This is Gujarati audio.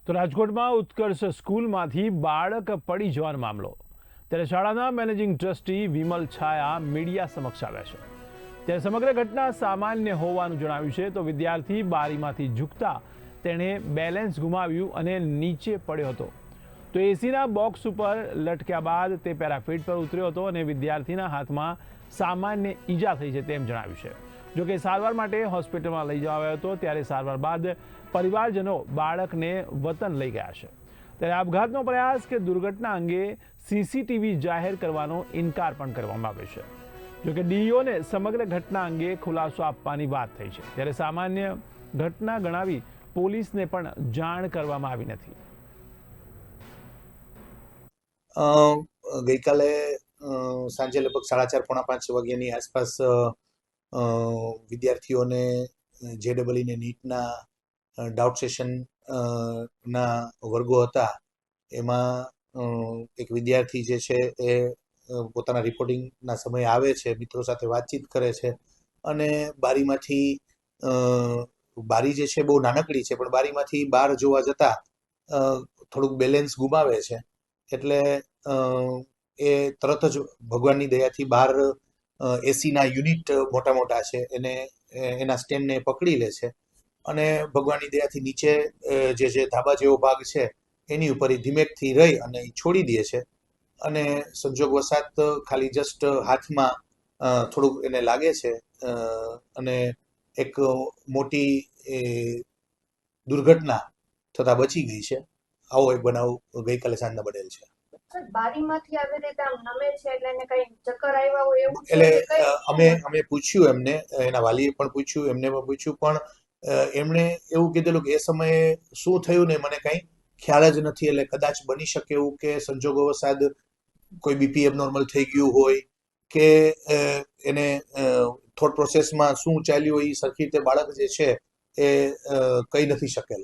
તો રાજકોટમાં ઉત્કર્ષ સ્કૂલમાંથી બાળક પડી જવાનો મામલો. ત્યારે શાળાના મેનેજિંગ ટ્રસ્ટી વિમલ છાયા મીડિયા સમક્ષ આવ્યા છે. ત્યારે સમગ્ર ઘટના સામાન્ય હોવાનું જણાવ્યું છે. તો વિદ્યાર્થી બારીમાંથી ઝૂકતા તેણે બેલેન્સ ગુમાવ્યું અને નીચે પડ્યો હતો. તો એસીના બોક્સ ઉપર લટક્યા બાદ તે પેરાફીટ પર ઉતર્યો હતો અને વિદ્યાર્થીના હાથમાં સામાન્ય ઈજા થઈ છે તેમ જણાવ્યું છે. જોકે સારવાર માટે હોસ્પિટલમાં લઈ જવાયો હતો. ત્યારે સારવાર બાદ પરિવારજનો બાળકને વતન લઈ ગયા છે. ત્યારે આપઘાતનો પ્રયાસ કે દુર્ઘટના અંગે સીસીટીવી જાહેર કરવાનો ઇનકાર પણ કરવામાં આવ્યો છે. જોકે ડીઈઓને સમગ્ર ઘટના અંગે ખુલાસો આપવાની વાત થઈ છે. ત્યારે સામાન્ય ઘટના ગણાવી પોલીસને પણ જાણ કરવામાં આવી નથી. ગઈકાલે સાંજે લગભગ 4:30 પોણા 5 વાગ્યાની આસપાસ વિદ્યાર્થીઓને JEE ને નીટના ડાઉટ સેશન ના વર્ગો હતા. એમાં એક વિદ્યાર્થી જે છે એ પોતાના રિપોર્ટિંગના સમયે આવે છે, મિત્રો સાથે વાતચીત કરે છે અને બારીમાંથી બારી જે છે બહુ નાનકડી છે, પણ બારીમાંથી બહાર જોવા જતા થોડુંક બેલેન્સ ગુમાવે છે. એટલે એ તરત જ ભગવાનની દયાથી બહાર એસીના યુનિટ મોટા મોટા છે એને એના સ્ટેન્ડને પકડી લે છે અને ભગવાનની દયાથી નીચે જે ધાબા જેવો ભાગ છે એની ઉપર એ ધીમેકથી રહી અને છોડી દે છે અને સંજોગવશાત ખાલી જસ્ટ હાથમાં થોડુંક એને લાગે છે અને એક મોટી દુર્ઘટના થતા બચી ગઈ છે. આવો એક બનાવ ગઈકાલે સાંજના બનેલ છે. બારીમાંથી આવી રીતે આમ નમે છે એટલે એને કઈ ચક્કર આવ્યા હોય એવું છે? એટલે અમે પૂછ્યું એમને, એના વાલીએ પણ પૂછ્યું, એમને પણ પૂછ્યું, પણ એમણે એવું કીધેલું કે એ સમયે શું થયું ને મને કઈ ખ્યાલ જ નથી. એટલે કદાચ બની શકે એવું કે સંજોગોવશાત કોઈ બીપી એબનોર્મલ થઈ ગયું હોય કે એને થોટ પ્રોસેસમાં શું ચાલ્યું હોય એ સરખી રીતે બાળક જે છે એ કહી નથી શકેલ.